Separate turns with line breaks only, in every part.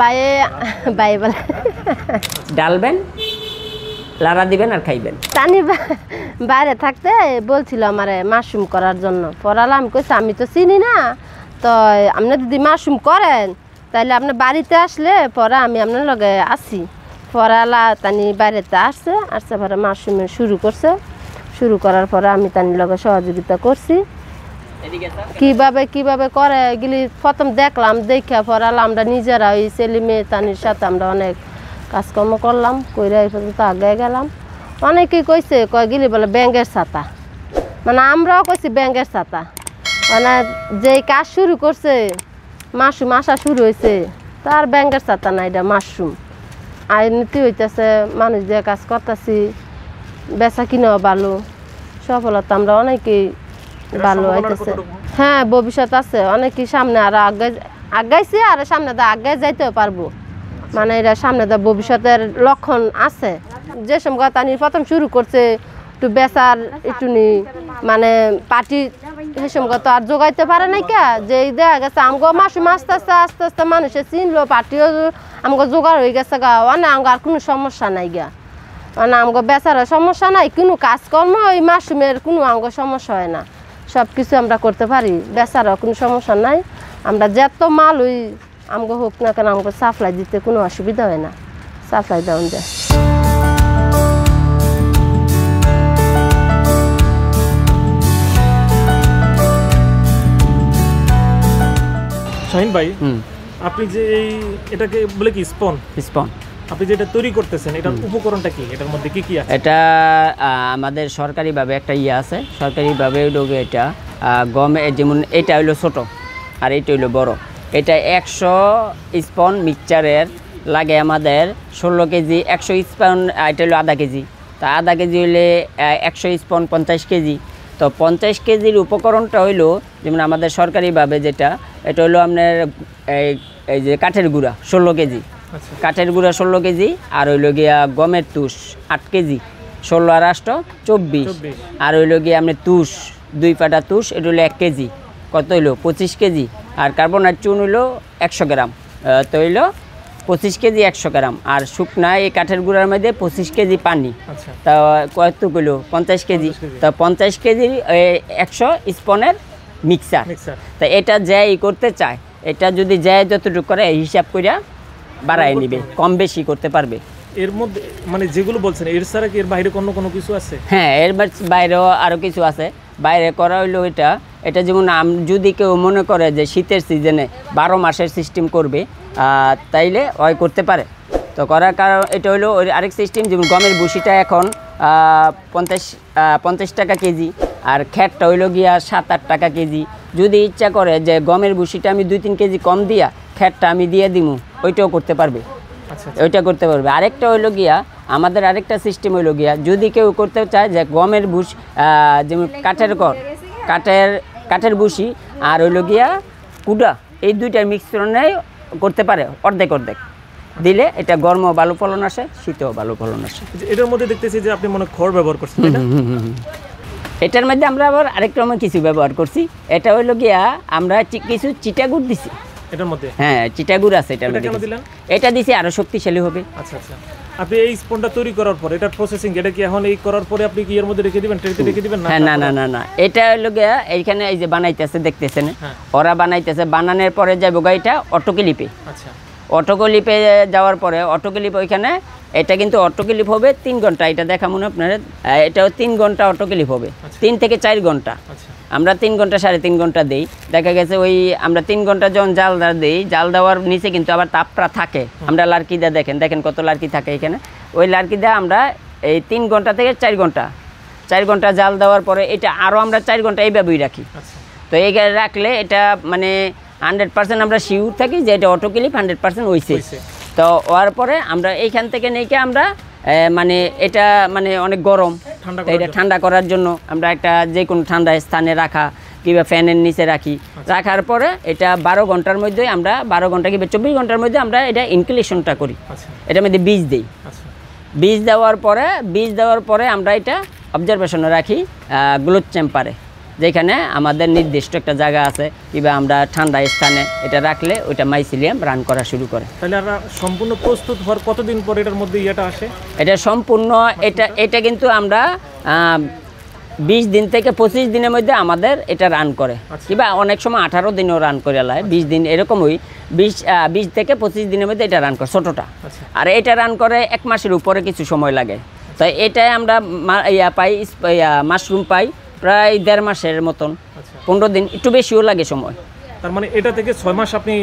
বাইরে বলে
ডালবেন, লাড়া দিবেন আর খাইবেন।
তানি বাইরে থাকতে বলছিল আমারে মাশরুম করার জন্য, পড়ালাম আমি কইছি আমি তো চিনি না, তো আপনি যদি মাশরুম করেন তাহলে আপনি বাড়িতে আসলে পরে আমি আপনার লগে আসি। পড়ালা তানি বাইরেতে আসছে পরে মাশরুম শুরু করছে, শুরু করার পরে আমি তানির লগে সহযোগিতা করছি। কিভাবে করে এগুলি প্রথম দেখলাম, দেখে পড়ালাম আমরা নিজেরা ওই ছেলে মেয়ে তানির সাথে আমরা অনেক কাজকর্ম করলাম, কইরা এই পর্যন্ত আগে গেলাম। অনেকেই কইছে কয়গুলি বলে ব্যাঙ্গের ছাতা, মানে আমরাও কইছি ব্যাঙ্গের ছাতা, মানে যেই কাজ শুরু করছে মাশরুম আসা শুরু হয়েছে তার ব্যাঙ্গের ছাতা না, এটা মাশরুম আইনতি হইতেছে, মানুষ দিয়ে কাজ করতেছি, বেচা কিনাও ভালো, সফলতা আমরা অনেকেই ভালো হইতেছে। হ্যাঁ ভবিষ্যৎ আছে, অনেকেই সামনে আরো আগাইছে আর সামনে তো আগে যাইতেও পারবো, মানে এটা সামনে তো ভবিষ্যতের লক্ষণ আছে। যে সময় তানি প্রথম শুরু করছে একটু বেচার একটু মানে পার্টি সে সময় তো আর যোগাইতে পারে নাই কে, যে দেখা গেছে আমগো মাশরুম আস্তে আস্তে মানুষে চিনলো, পার্টিও আমগো জোগাড় হয়ে গেছে গা, মানে আমগো আর কোনো সমস্যা নাই গা, মানে আমগো বেচারও সমস্যা নাই, কোনো কাজকর্ম ওই মাশরুমের কোনো আমগো সমস্যা হয় না, সব কিছু আমরা করতে পারি, বেচারও কোনো সমস্যা নাই। আমরা যত মাল ওই আমগো হোক না কেন আমগো সাপ্লাই দিতে কোনো অসুবিধা হয় না, সাপ্লাই দেওয়া যায়।
শাহিন ভাই, আপনি যে এটাকে বলে কি স্পন, আপনি যেটা তৈরি করতেছেন এটার উপকরণটা কি, এটার মধ্যে কি কি আছে?
এটা আমাদের সরকারিভাবে একটা ইয়ে আছে, সরকারিভাবে এটা গমে, যেমন এটা হইলো ছোট আর এইটা হইলো বড়, এটা 100 স্পন মিক্সচারের লাগে আমাদের 16 কেজি, 100 স্পন এটা হলো আধা কেজি, তা আধা কেজি হইলে 100 স্পন 50 কেজি। তো 50 কেজির উপকরণটা হইলো যেমন আমাদের সরকারিভাবে যেটা, এটা হইলো আপনার এই যে কাঠের গুঁড়া 16 কেজি, কাঠের গুঁড়া 16 কেজি, আর হইল গিয়া গমের তুষ 8 কেজি, 16 আর 8 24, আর হইল গিয়া আপনার তুষ 2 পাটা তুষ, এটা হলো 1 কেজি, কত হইলো 25 কেজি, আর কার্বনাইট চুন হইলো 100 গ্রাম, তো হইলো 25 কেজি 100 গ্রাম, আর শুকনা এই কাঠের গুঁড়ার মধ্যে 25 কেজি পানি, তা কত হইলো 50 কেজি, তা 50 কেজি 100 স্পনের মিক্সার। তা এটা যাই করতে চায়, এটা যদি যায় যতটুকু করে হিসাব করিয়া বাড়ায় নিবে, কম বেশি করতে পারবে।
এর মধ্যে মানে যেগুলো বলছেন এর ছাড়া কি এর বাইরে কোনো কিছু আছে?
হ্যাঁ, এর বাইরেও আরও কিছু আছে, বাইরে করা হইলো এটা যেমন যদি কেউ মনে করে যে শীতের সিজনে 12 মাসের সিস্টেম করবে, তাইলে ওই করতে পারে। তো করার কারণ এটা হইলো ওই আরেক সিস্টেম, যেমন গমের ভুসিটা এখন 50 টাকা কেজি, আর খ্যাটটা হইলো গিয়া 7-8 টাকা কেজি। যদি ইচ্ছা করে যে গমের ভুসিটা আমি 2-3 কেজি কম দিয়া খ্যাটটা আমি দিয়ে দিমু, ওইটাও করতে পারবে, ওইটা করতে পারবে। আরেকটা হইলো গিয়া আমাদের আরেকটা সিস্টেম হইলো গিয়া, যদি কেউ করতে চায় যে গমের ভুস যেমন কাঠের ভুসি আর হইলো গিয়া কুড়া, এই দুইটার মিশ্রণে করতে পারে, অর্ধেক দিলে এটা গরমও ভালো ফলন আসে, শীতেও ভালো ফলন আসে।
এটার মধ্যে দেখতেছি যে আপনি মনে খড় ব্যবহার করছেন,
এটার মধ্যে আমরা আবার আরেক রকম কিছু ব্যবহার করছি, এটা হইলো গিয়া আমরা কিছু চিটাগুড় দিছি
এটার মধ্যে।
হ্যাঁ, চিটাগুড় আছে এটার মধ্যে, এটা দিছি আরো শক্তিশালী হবে।
আচ্ছা, আপনি এই স্পনটা তৈরি করার পর এটার প্রসেসিং, এটা কি এখন এই করার পরে আপনি কি এর মধ্যে রেখে দিবেন, ট্রেতে রেখে দিবেন?
না, এটা হলো গিয়া এইখানে এই যে বানাইতেছে দেখতেছেন, ওরা বানাইতেছে, বানানোর পরে যাবো গা এটা অটোক্লিপে। আচ্ছা, অটোক্লিপে যাওয়ার পরে অটোক্লিপ ওইখানে, এটা কিন্তু অটোক্লিপ হবে 3 ঘন্টা, এটা দেখা মনে আপনার, এটাও 3 ঘন্টা অটোক্লিপ হবে, 3 থেকে 4 ঘন্টা। আমরা 3 ঘন্টা 3.5 ঘন্টা দিই, দেখা গেছে ওই আমরা 3 ঘন্টা যখন জাল দিই, জাল দেওয়ার নিচে কিন্তু আবার তাপটা থাকে, আমরা লার্কি দিয়ে দেখেন কত লার্কি থাকে এখানে, ওই লার্কি দিয়ে আমরা এই 3 ঘন্টা থেকে 4 ঘন্টা জাল দেওয়ার পরে এটা আরও আমরা 4 ঘন্টা এইভাবেই রাখি। তো এইখানে রাখলে এটা মানে 100% আমরা শিওর থাকি যে এটা অটোক্লিপ 100% হয়েছে। তো হওয়ার পরে আমরা এইখান থেকে নেইকে আমরা মানে এটা মানে অনেক গরম, এটা ঠান্ডা করার জন্য আমরা একটা যে কোনো ঠান্ডা স্থানে রাখা কিংবা ফ্যানের নিচে রাখার পরে এটা 12 ঘন্টার মধ্যে আমরা 12 ঘন্টা কিংবা 24 ঘন্টার মধ্যে আমরা এটা ইনকুলেশনটা করি, এটার মধ্যে বীজ দিই। বীজ দেওয়ার পরে আমরা এটা অবজারভেশনে রাখি গ্লোথ চেম্বারে, যেখানে আমাদের নির্দিষ্ট একটা জায়গা আছে, কিংবা আমরা ঠান্ডা স্থানে এটা রাখলে ওইটা মাইসিলিয়াম রান করা শুরু করে।
তাহলে আমরা সম্পূর্ণ প্রস্তুত হওয়ার কতদিন পর এটার মধ্যে ইয়েটা আসে?
এটা সম্পূর্ণ এটা কিন্তু আমরা 20 দিন থেকে 25 দিনের মধ্যে আমাদের এটা রান করে, কিংবা অনেক সময় 18 দিনও রান করে লাই, 20 দিন এরকমই, 20 থেকে 25 দিনের মধ্যে এটা রান করে ছোটোটা। আর এটা রান করে 1 মাসের উপরে কিছু সময় লাগে। তো এটাই আমরা মাশরুম পাই প্রায় 1.5 মাসের মতন, 15 দিন, একটু বেশিও লাগে সময়।
তার মানে এটা থেকে 6 মাস আপনি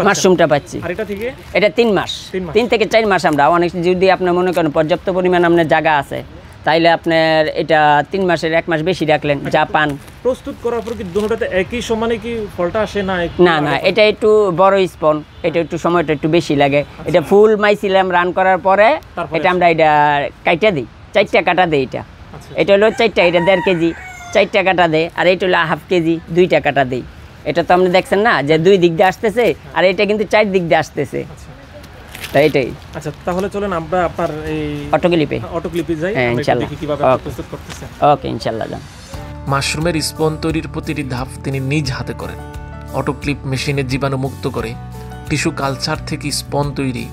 মাশরুমটা পাচ্ছি।
আর এটা থেকে
এটা 3 মাস, 3 থেকে 4 মাস। আমরা অনেক, যদি আপনি মনে করেন পর্যাপ্ত পরিমাণ আপনার জায়গা আছে, তাইলে আপনার এটা 3 মাসের 1 মাস বেশি রাখলেন, জাপান।
প্রস্তুত করার পর কি দুটোতে একই সমানে কি ফলটা আসে না?
না, এটা একটু বড় স্পন, এটা একটু সময়টা একটু বেশি লাগে। এটা ফুল মাইসিলাম রান করার পরে এটা আমরা এটা কাইটা দিই, 4টা কাটা দিই। এটা হলো 4টা, এটা 1.5 কেজি, 4টা কাটা দেয়। আর এটা হলো 1/2 কেজি, 2টা কাটা দেই। এটা তো আপনি দেখছেন না যে 2 দিক দিয়ে আসতেছে, আর এটা কিন্তু 4 দিক দিয়ে আসতেছে। তাই এটাই।
আচ্ছা, তাহলে চলেন আমরা আপনার এই অটোক্লিপে যাই, আমরা দেখি কিভাবে প্রস্তুত করতেছেন।
ওকে, ইনশাআল্লাহ যান।
মাশরুমের স্পন তৈরির প্রতিটি ধাপ তিনি নিজ হাতে করেন। অটোক্লিপ মেশিনে জীবাণু মুক্ত করে টিস্যু কালচার থেকে স্পন তৈরি,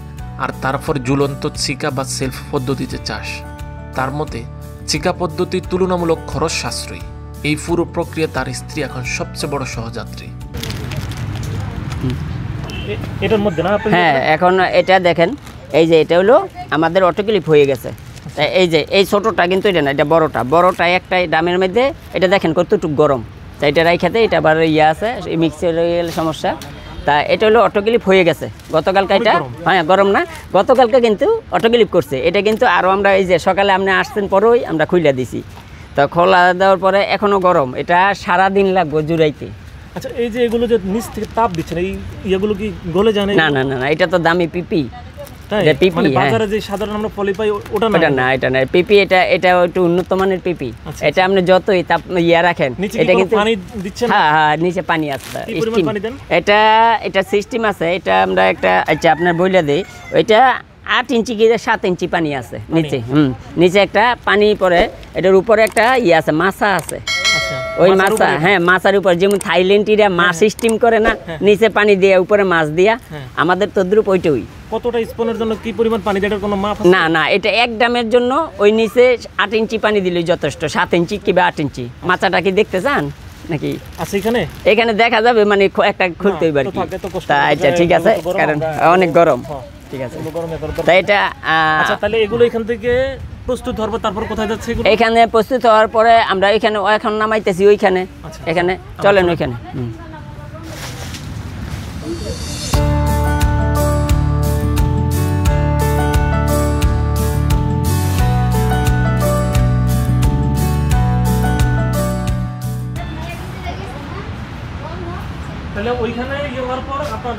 আর তারপর ঝুলন্ত চিকা বা সেলফ পদ্ধতিতে চাষ। তার মতে চিকা পদ্ধতি তুলনামূলক খরচ সাশ্রয়ী। এই পুরো প্রক্রিয়া তার স্ত্রী এখন সবচেয়ে বড় সহযাত্রী।
এটার মধ্যে না আপনি?
হ্যাঁ, এখন এটা দেখেন, এই যে এটা হলো আমাদের অটোক্লিপ হয়ে গেছে। এই যে এই ছোটোটা কিন্তু এটা না, এটা বড়টা একটা ডামের মধ্যে। এটা দেখেন কতটুকু গরম, তাই এটা রাইখাতে এটা আবার আছে মিক্সের সমস্যা। তা এটা হলো অটোক্লিপ হয়ে গেছে গতকালকে। এটা হ্যাঁ গরম না, গতকালকে কিন্তু অটোক্লিপ করছে। এটা কিন্তু আরও আমরা এই যে সকালে আপনি আসছেন পরেই আমরা খুলে দিছি, তো খোলা দেওয়ার পরে এখনও গরম। এটা সারাদিন লাগবে জুড়াইতে।
আচ্ছা, এই যে এগুলো যে নিচ থেকে তাপ দিচ্ছেন, এই ইয়েগুলো কি গলে যায় না?
না, এটা তো দামি পিপি।
বাজারে যে সাধারণ আমরা পলি পাই ওটা না,
এটা না পিপি। এটা একটু উন্নত মানের পিপি। এটা আপনি যতই তাপ রাখেন, এটা কিন্তু
পানি দিচ্ছেন।
হ্যাঁ, নিচে পানি আসছে। এটা সিস্টেম আছে। এটা আমরা একটা, আচ্ছা আপনার বইলা দেই, ওইটা 8 ইঞ্চি কি 7 ইঞ্চি পানি আছে নিচে। নিচে একটা পানি পরে, এটার উপরে একটা আছে, মাছা আছে। ওই মাছা, হ্যাঁ, মাছার উপর যেমন থাইল্যান্ডিরা মাছ সিস্টেম করে না, নিচে পানি দিয়ে উপরে মাছ দিয়া, আমাদের তদ্রুপ ওইটাই।
কতটা স্পনের জন্য কি পরিমাণ পানি দেওয়ার কোনো মাপ আছে?
না, এটা 1 ডামের জন্য ওই নিচে 8 ইঞ্চি পানি দিলেই যথেষ্ট। 7 ইঞ্চি কিংবা 8 ইঞ্চি। মাছাটা কি দেখতে চান নাকি?
আচ্ছা,
এখানে দেখা যাবে, মানে একটা খুলতে হইবে আর কি। আচ্ছা, ঠিক আছে, কারণ অনেক গরম। ঠিক আছে, তাই এটা।
আচ্ছা, তাহলে এগুলো এখান থেকে প্রস্তুত হওয়ার পর তারপর কোথায় যাচ্ছে এগুলো?
এখানে প্রস্তুত হওয়ার পরে আমরা এখানে এখন নামাইতেছি ওইখানে। এখানে চলেন ওইখানে।
তাহলে ওইখানে যাওয়ার পর আপনার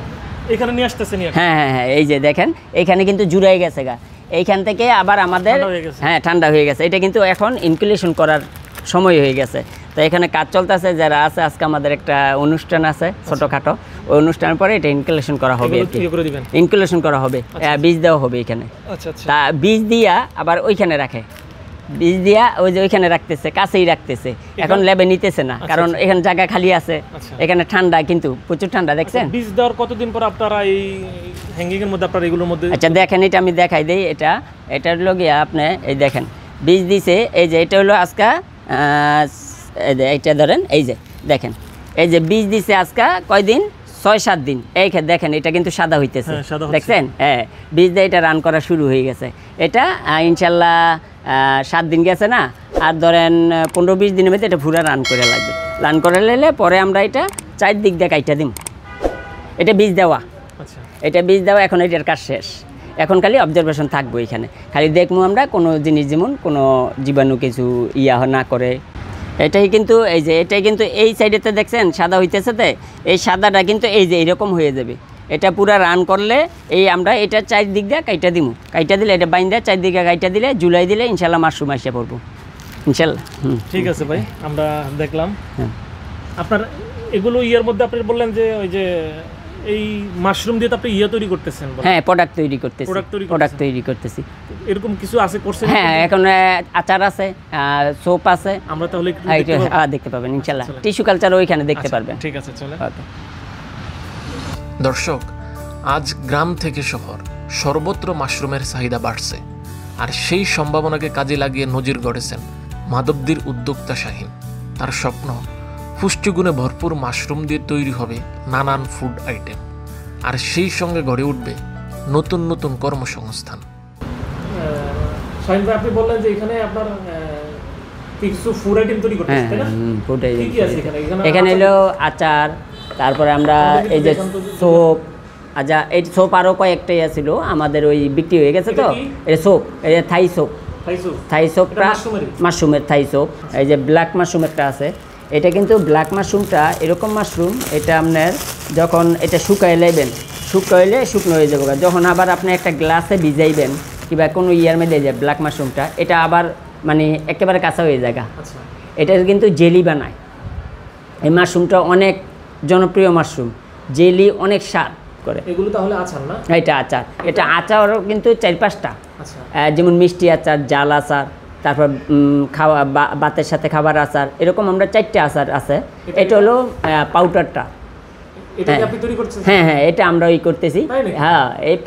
এখানে নিয়ে আসতেছেন?
হ্যাঁ, এই যে দেখেন এখানে কিন্তু জুড়াই গেছে গা। এইখান থেকে আবার আমাদের ঠান্ডা হয়ে গেছে। এটা কিন্তু এখন ইনকুলেশন করার সময় হয়ে গেছে। তো এখানে কাজ চলতেছে, যারা আছে। আজকে আমাদের একটা অনুষ্ঠান আছে ছোটোখাটো, ওই অনুষ্ঠানের পরে এটা ইনকুলেশন করা হবে। ইনকুলেশন করা হবে, বীজ দেওয়া হবে এখানে। তা বীজ দিয়া আবার ওইখানে রাখে, বীজ দিয়া ওই যে ওইখানে রাখতেছে, কাছেই রাখতেছে। এখন ল্যাবে নিতেছে না, কারণ এখানে জায়গা খালি আছে। এখানে ঠান্ডা, কিন্তু প্রচুর ঠান্ডা। দেখছেন
বীজ দেওয়ার কতদিন পর আপনারা এই হ্যাঙ্গিং এর মধ্যে আপনারা এগুলোর মধ্যে?
আচ্ছা, দেখেন এটা আমি দেখাই দেই। এটা হলো গিয়া আপনি এই দেখেন বীজ দিছে। এই যে এটা হলো আজকে, এইটা ধরেন, এই যে দেখেন, এই যে বীজ দিছে আজকে কয়দিন, 6-7 দিন। এই দেখেন এটা কিন্তু সাদা হইতেছে, দেখছেন? হ্যাঁ, বীজ দিয়ে এটা রান করা শুরু হয়ে গেছে। এটা ইনশাল্লাহ 7 দিন গেছে না, আর ধরেন 15-20 দিনের মধ্যে এটা পুরো রান করে লাগবে। রান করে নিলে পরে আমরা এটা 4 দিক দিয়ে কাইটা দিম। এটা বীজ দেওয়া, এটা বীজ দেওয়া। এখন এটার কাজ শেষ। এখন খালি অবজারভেশন থাকবো এখানে, খালি দেখবো আমরা কোনো জিনিস যেমন কোনো জীবাণু কিছু না করে। এটাই কিন্তু এই যে এটাই কিন্তু এই সাইডেতে দেখছেন সাদা হইতেছে, তো এই সাদাটা কিন্তু এই যে এইরকম হয়ে যাবে। এটা পুরা রান করলে এই আমরা এটা 4 দিক দিয়ে কাইটা দিমু। কাইটা দিলে এটা বাইন্দা 4 দিকে কাইটা দিলে, জুলাই দিলে ইনশাল্লাহ মাশরুম আসে পড়বো ইনশাল্লাহ।
ঠিক আছে ভাই, আমরা দেখলাম। আপনার এগুলো ইয়ের মধ্যে আপনি বললেন যে ওই যে এই মাশরুম দিয়ে তো আপনি তৈরি করতেছেন?
হ্যাঁ, প্রোডাক্ট তৈরি করতেছি। এরকম
কিছু আছে করছেন?
হ্যাঁ, এখন আচার আছে, সোপ আছে।
আমরা তাহলে
দেখতে পাবেন ইনশাআল্লাহ। টিস্যু কালচার ওইখানে দেখতে পারবেন।
ঠিক আছে, চলে।
দর্শক, আজ গ্রাম থেকে শহর সর্বত্র মাশরুমের চাহিদা বাড়ছে, আর সেই সম্ভাবনাকে কাজে লাগিয়ে নজির গড়েছেন মাধবদীর উদ্যোক্তা শাহিন। তার স্বপ্ন, পুষ্টিগুণে ভরপুর মাশরুম দিয়ে তৈরি হবে নানান ফুড আইটেম, আর সেই সঙ্গে গড়ে উঠবে নতুন নতুন কর্মসংস্থান।
শাহিন ভাই, আপনি বললেন যে এখানে আপনার কিছু ফুড আইটেম তৈরি করতেছেন, তাই না?
ফুড আইটেম
কি আছে এখানে?
এখানে হলো আচার, তারপরে আমরা এই যে সোপ, আচ্ছা এই সোপ আরও কয়েকটাই ছিল আমাদের, ওই বিক্রি হয়ে গেছে। তো এই সোপ, এই যে থাই সোপটা মাশরুমের থাই সোপ। এই যে ব্ল্যাক মাশরুম একটা আছে, এটা কিন্তু ব্ল্যাক মাশরুমটা এরকম মাশরুম, এটা আপনার যখন এটা শুকাইলে শুকনো হয়ে যাবে, যখন আবার আপনি একটা গ্লাসে ভিজাইবেন কিংবা কোনো ইয়ার মধ্যে যে ব্ল্যাক মাশরুমটা, এটা আবার মানে একেবারে কাঁচা হয়ে যায়। এটা কিন্তু জেলি বানায়। এই মাশরুমটা অনেক জনপ্রিয় মাশরুম, জেলি অনেক স্বাদ করে।
এগুলো তাহলে আচার না?
এটা আচার। এটা আচারও কিন্তু 4-5টা, যেমন মিষ্টি আচার, জাল আচার, তারপর খাওয়া ভাতের সাথে খাবার আচার, এরকম আমরা 4টা আচার আছে। এটা হলো পাউডারটা। হ্যাঁ, এটা আমরা করতেছি। হ্যাঁ, এই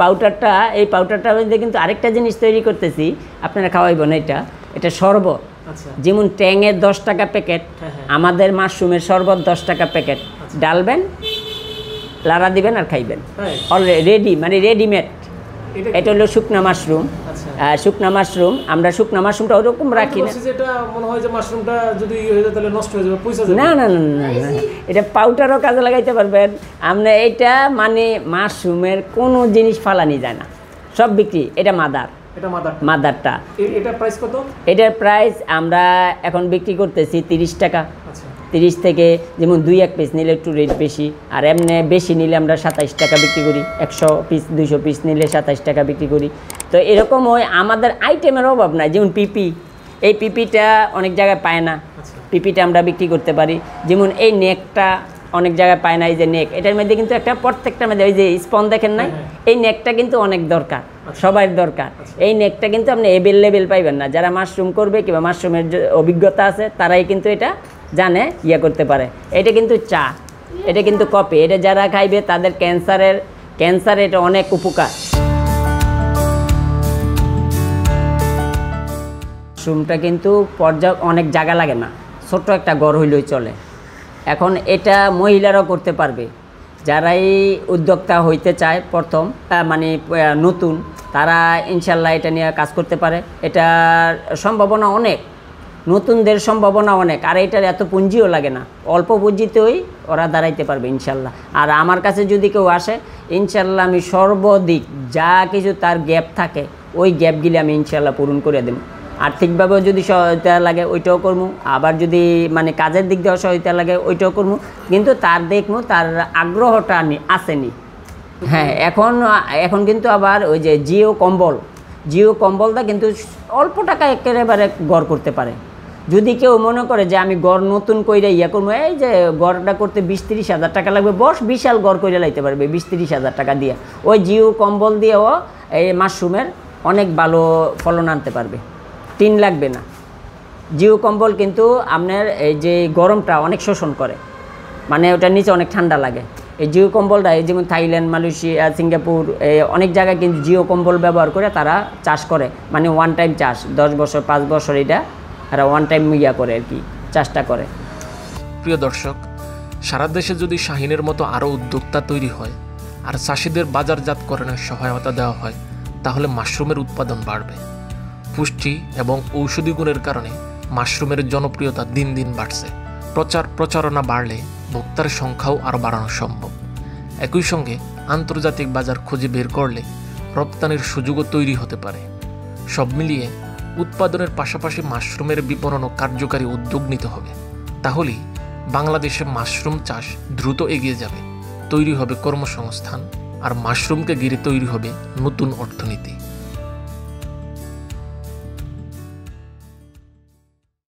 পাউডারটা মধ্যে কিন্তু আরেকটা জিনিস তৈরি করতেছি, আপনারা খাওয়াইবেন। এটা শরবত, যেমন ট্যাংয়ের 10 টাকা প্যাকেট, আমাদের মাশরুমের শরবত 10 টাকা প্যাকেট। ডালবেন, লাড়া দিবেন আর খাইবেন, রেডি, মানে রেডিমেড। এটা হলো শুকনা মাশরুম। শুকনা মাশরুম, আমরা শুকনা মাশরুমটা ওরকম রাখি না। না, এটা পাউডারও কাজে লাগাইতে পারবেন আপনি। এটা মানে মাশরুমের কোনো জিনিস ফালানি যায় না, সব বিক্রি। এটা মাদারটা।
এটার প্রাইস কত?
এটার প্রাইস আমরা এখন বিক্রি করতেছি 30 টাকা। 30 থেকে, যেমন 2-1 পিস নিলে একটু রেট বেশি, আর এমনি বেশি নিলে আমরা 27 টাকা বিক্রি করি। 100 পিস 200 পিস নিলে 27 টাকা বিক্রি করি। তো এরকম হয়, আমাদের আইটেমের অভাব নাই। যেমন পিপি, এই পিপিটা অনেক জায়গায় পায় না, পিপিটা আমরা বিক্রি করতে পারি। যেমন এই নেকটা অনেক জায়গায় পায় না, এই যে নেক, এটার মধ্যে কিন্তু একটা প্রত্যেকটার মধ্যে ওই যে স্পন দেখেন নাই, এই নেকটা কিন্তু অনেক দরকার, সবার দরকার। এই নেকটা কিন্তু আপনি অ্যাভেলেবেল পাইবেন না। যারা মাশরুম করবে কিংবা মাশরুমের অভিজ্ঞতা আছে, তারাই কিন্তু এটা জানে, করতে পারে। এটা কিন্তু চা, এটা কিন্তু কফি, এটা যারা খাইবে তাদের ক্যান্সার এটা অনেক উপকার। মাশরুমটা কিন্তু অনেক জায়গা লাগে না, ছোট্ট একটা ঘর হইলেই চলে। এখন এটা মহিলারাও করতে পারবে, যারাই উদ্যোক্তা হইতে চায় প্রথম, মানে নতুন, তারা ইনশাল্লাহ এটা নিয়ে কাজ করতে পারে। এটার সম্ভাবনা অনেক, নতুনদের সম্ভাবনা অনেক, আর এটার এত পুঁজিও লাগে না, অল্প পুঁজিতেই ওরা দাঁড়াইতে পারবে ইনশাল্লাহ। আর আমার কাছে যদি কেউ আসে, ইনশাল্লাহ আমি সর্বদিক যা কিছু তার গ্যাপ থাকে, ওই গ্যাপগুলি আমি ইনশাল্লাহ পূরণ করে দেব। আর্থিকভাবেও যদি সহায়তা লাগে ওইটাও করবো, আবার যদি মানে কাজের দিক দিয়েও সহায়তা লাগে ওইটাও করবো, কিন্তু তার দেখবো তার আগ্রহটা আসেনি। হ্যাঁ, এখন কিন্তু আবার ওই যে জিও কম্বলটা কিন্তু অল্প টাকা একেবারে গড় করতে পারে। যদি কেউ মনে করে যে আমি গড় নতুন কইরা করবো, এই যে গড়টা করতে 20-30 হাজার টাকা লাগবে, বিশাল গড় কইরা লাইতে পারবে 20-30 হাজার টাকা দিয়ে। ওই জিও কম্বল দিয়েও এই মাশরুমের অনেক ভালো ফলন আনতে পারবে, টিন লাগবে না। জিও কম্বল কিন্তু আপনার এই যে গরমটা অনেক শোষণ করে, মানে ওটার নিচে অনেক ঠান্ডা লাগে। এই জিও কম্বলটা, এই যেমন থাইল্যান্ড, মালয়েশিয়া, সিঙ্গাপুর, অনেক জায়গায় কিন্তু জিও কম্বল ব্যবহার করে তারা চাষ করে, মানে ওয়ান টাইম চাষ, 10 বছর 5 বছর এটা তারা ওয়ান টাইম করে আর কি চাষটা করে।
প্রিয় দর্শক, সারা দেশে যদি শাহিনের মতো আরও উদ্যোক্তা তৈরি হয় আর চাষিদের বাজারজাতকরণের সহায়তা দেওয়া হয়, তাহলে মাশরুমের উৎপাদন বাড়বে। পুষ্টি এবং ঔষধি গুণের কারণে মাশরুমের জনপ্রিয়তা দিন দিন বাড়ছে। প্রচারণা বাড়লে ভোক্তার সংখ্যাও আরও বাড়ানো সম্ভব। একই সঙ্গে আন্তর্জাতিক বাজার খুঁজে বের করলে রপ্তানির সুযোগও তৈরি হতে পারে। সব মিলিয়ে উৎপাদনের পাশাপাশি মাশরুমের বিপণন ও কার্যকারী উদ্যোগ নিতে হবে। তাহলেই বাংলাদেশে মাশরুম চাষ দ্রুত এগিয়ে যাবে, তৈরি হবে কর্মসংস্থান, আর মাশরুমকে ঘিরে তৈরি হবে নতুন অর্থনীতি।